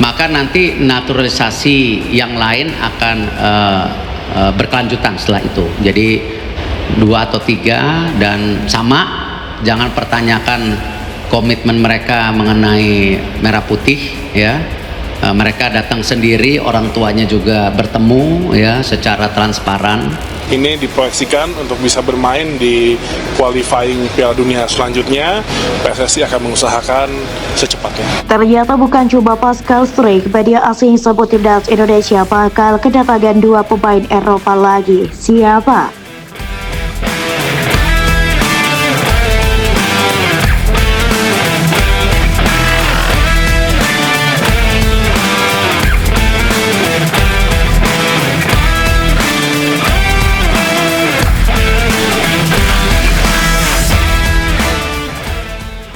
maka nanti naturalisasi yang lain akan berkelanjutan setelah itu. Jadi 2 atau 3 dan sama, jangan pertanyakan komitmen mereka mengenai merah putih ya. Mereka datang sendiri, orang tuanya juga bertemu ya secara transparan. Ini diproyeksikan untuk bisa bermain di qualifying Piala Dunia selanjutnya. PSSI akan mengusahakan secepatnya. Ternyata bukan cuma Pascal Struijk, media asing sebut timnas Indonesia bakal kedatangan 2 pemain Eropa lagi. Siapa?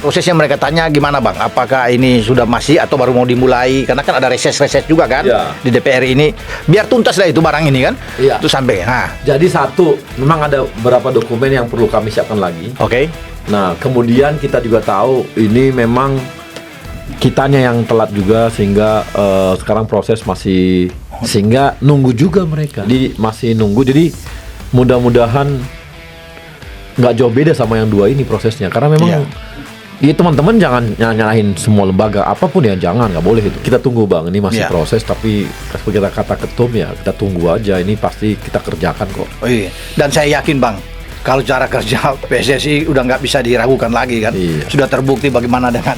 Prosesnya mereka tanya gimana Bang? Apakah ini sudah masih atau baru mau dimulai? Karena kan ada reses-reses juga kan di DPR ini. Biar tuntas lah itu barang ini kan. Itu sampai. Jadi satu, memang ada beberapa dokumen yang perlu kami siapkan lagi. Oke. Nah, kemudian kita juga tahu ini memang kitanya yang telat juga sehingga sekarang proses masih sehingga nunggu juga mereka. Jadi masih nunggu. Jadi mudah-mudahan nggak jauh beda sama yang 2 ini prosesnya. Karena memang ya teman-teman jangan nyalahin semua lembaga apapun ya, jangan, nggak boleh itu. Kita tunggu Bang, ini masih proses, tapi seperti kita kata ketum ya kita tunggu aja, ini pasti kita kerjakan kok. Oh iya. Dan saya yakin Bang, kalau cara kerja PSSI udah nggak bisa diragukan lagi kan. Sudah terbukti bagaimana dengan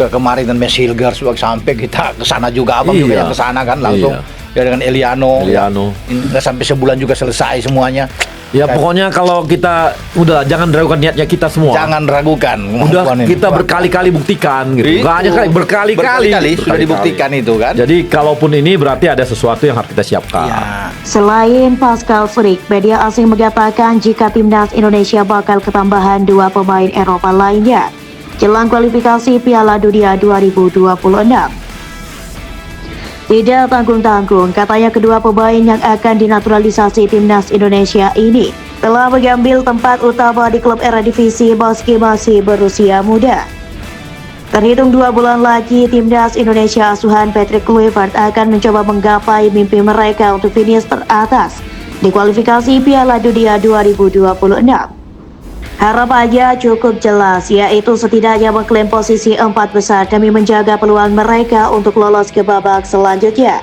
kemarin dan Mes Hilgers sampai kita ke sana juga, Abang juga yang ke sana kan langsung. Ya dengan Eliano. Nggak sampai sebulan juga selesai semuanya. Ya pokoknya kalau kita udah jangan ragukan niatnya kita semua. Jangan ragukan. Udah kita berkali-kali buktikan gitu. Nggak hanya berkali-kali sudah dibuktikan itu kan. Jadi kalaupun ini berarti ada sesuatu yang harus kita siapkan. Selain Pascal Struijk, media asing mengatakan jika timnas Indonesia bakal ketambahan 2 pemain Eropa lainnya jelang kualifikasi Piala Dunia 2026. Tidak tanggung-tanggung, katanya kedua pemain yang akan dinaturalisasi timnas Indonesia ini telah mengambil tempat utama di klub Eredivisie meski masih berusia muda. Terhitung 2 bulan lagi, timnas Indonesia asuhan Patrick Kluivert akan mencoba menggapai mimpi mereka untuk finish teratas di kualifikasi Piala Dunia 2026. Harapannya cukup jelas, yaitu setidaknya mengklaim posisi 4 besar demi menjaga peluang mereka untuk lolos ke babak selanjutnya.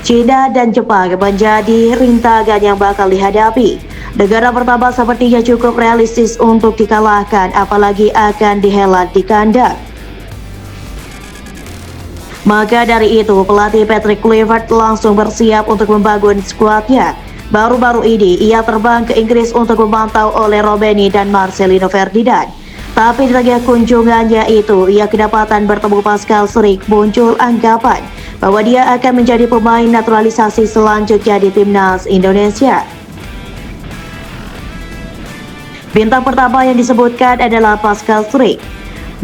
China dan Jepang menjadi rintangan yang bakal dihadapi. Negara pertama sepertinya cukup realistis untuk dikalahkan, apalagi akan dihelat di kandang. Maka dari itu, pelatih Patrick Kluivert langsung bersiap untuk membangun skuadnya. Baru-baru ini, ia terbang ke Inggris untuk memantau oleh Robbenny dan Marcelino Ferdinand. Tapi di tengah kunjungannya itu, ia kedapatan bertemu Pascal Struijk. Muncul anggapan bahwa dia akan menjadi pemain naturalisasi selanjutnya di timnas Indonesia. Bintang pertama yang disebutkan adalah Pascal Struijk.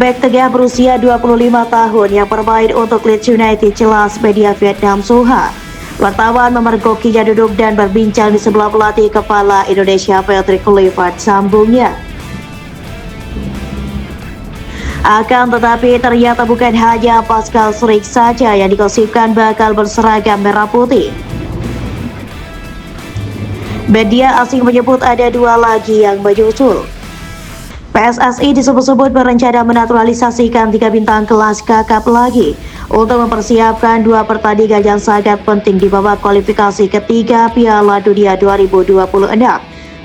Bek tengah berusia 25 tahun yang bermain untuk Leeds United, jelas media Vietnam Soha. Wartawan memergokinya duduk dan berbincang di sebelah pelatih kepala Indonesia Patrick Kluivert, sambungnya. Akan tetapi ternyata bukan hanya Pascal Struijk saja yang digosipkan bakal berseragam merah putih. Media asing menyebut ada 2 lagi yang menyusul. PSSI disebut-sebut berencana menaturalisasikan 3 bintang kelas kakap lagi untuk mempersiapkan 2 pertandingan yang sangat penting di babak kualifikasi ketiga Piala Dunia 2026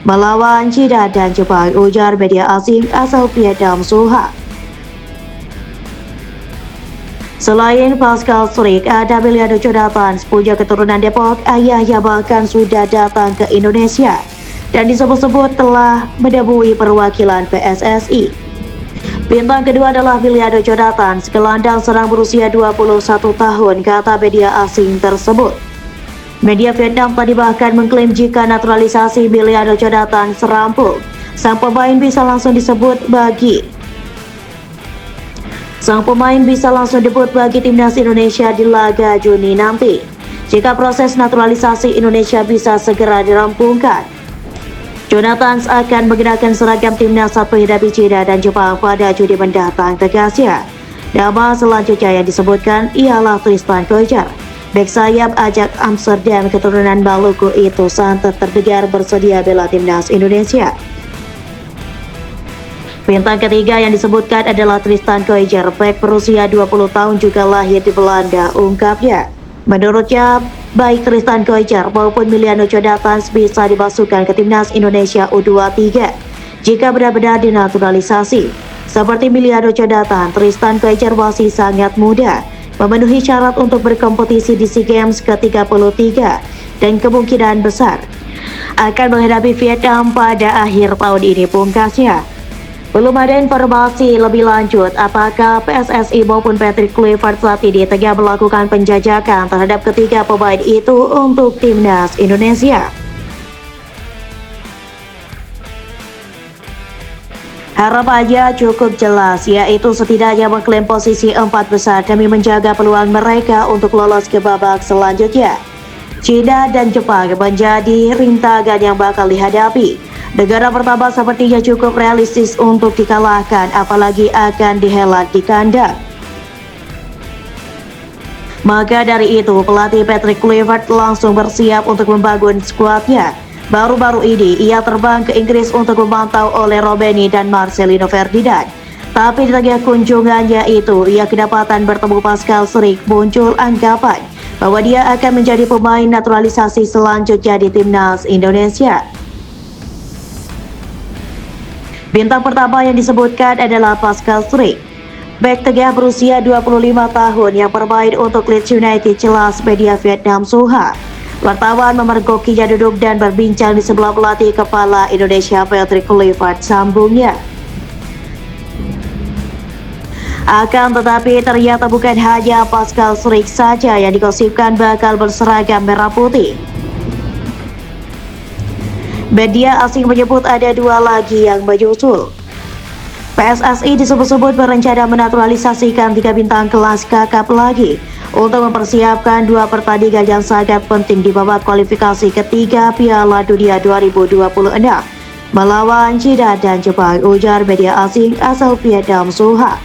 melawan China dan Jepang, ujar media asing asal Vietnam Soha. Selain Pascal Struijk, ada Emiliano Jonathan, punya keturunan Depok, ayahnya bahkan sudah datang ke Indonesia dan disebut-sebut telah menemui perwakilan PSSI. Bintang kedua adalah Emiliano Jonathan, gelandang serang berusia 21 tahun, kata media asing tersebut. Media Vietnam tadi bahkan mengklaim jika naturalisasi Emiliano Jonathan serampung, sang pemain bisa langsung debut bagi timnas Indonesia di laga Juni nanti, jika proses naturalisasi Indonesia bisa segera dirampungkan. Jonathan akan menggunakan seragam timnas saat menghadapi China dan Jepang pada Juni mendatang, tegasnya. Nama selanjutnya yang disebutkan ialah Tristan Koijer. Bek sayap Ajax Amsterdam keturunan Maluku itu santer terdengar bersedia bela timnas Indonesia. Bintang ketiga yang disebutkan adalah Tristan Koijer, bek berusia 20 tahun juga lahir di Belanda, ungkapnya. Menurutnya, baik Tristan Koijer maupun Miliano Jonathans bisa dimasukkan ke timnas Indonesia U23 jika benar-benar dinaturalisasi. Seperti Miliano Jonathans, Tristan Koijer masih sangat muda, memenuhi syarat untuk berkompetisi di SEA Games ke-33 dan kemungkinan besar akan menghadapi Vietnam pada akhir tahun ini, pungkasnya. Belum ada informasi lebih lanjut apakah PSSI maupun Patrick Kluivert saat ini tengah melakukan penjajakan terhadap ketiga pemain itu untuk timnas Indonesia. Harapannya cukup jelas, yaitu setidaknya mengklaim posisi 4 besar demi menjaga peluang mereka untuk lolos ke babak selanjutnya. China dan Jepang menjadi rintangan yang bakal dihadapi. Negara pertama sepertinya cukup realistis untuk dikalahkan, apalagi akan dihelat di kandang. Maka dari itu, pelatih Patrick Kluivert langsung bersiap untuk membangun skuadnya. Baru-baru ini, ia terbang ke Inggris untuk memantau oleh Robbenny dan Marcelino Ferdinand. Tapi di tengah kunjungannya itu, ia kedapatan bertemu Pascal Schrick. Muncul anggapan bahwa dia akan menjadi pemain naturalisasi selanjutnya di timnas Indonesia. Bintang pertama yang disebutkan adalah Pascal Schrick, bek tengah berusia 25 tahun yang bermain untuk Leeds United, jelas media Vietnam Soha. Wartawan memergokinya duduk dan berbincang di sebelah pelatih kepala Indonesia Patrick Kluivert, sambungnya. Akan tetapi ternyata bukan hanya Pascal Schrick saja yang digosipkan bakal berseragam merah putih. Media asing menyebut ada 2 lagi yang menyusul. PSSI disebut-sebut berencana menaturalisasikan 3 bintang kelas kakap lagi untuk mempersiapkan 2 pertandingan yang sangat penting di babak kualifikasi ketiga Piala Dunia 2026 melawan China dan Jepang, ujar media asing asal Vietnam Soha.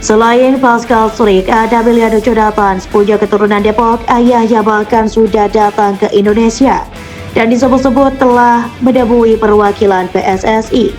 Selain Pascal Schrick, ada Miliano Jonathans, punya keturunan Depok, ayahnya bahkan sudah datang ke Indonesia dan disebut-sebut telah menemui perwakilan PSSI.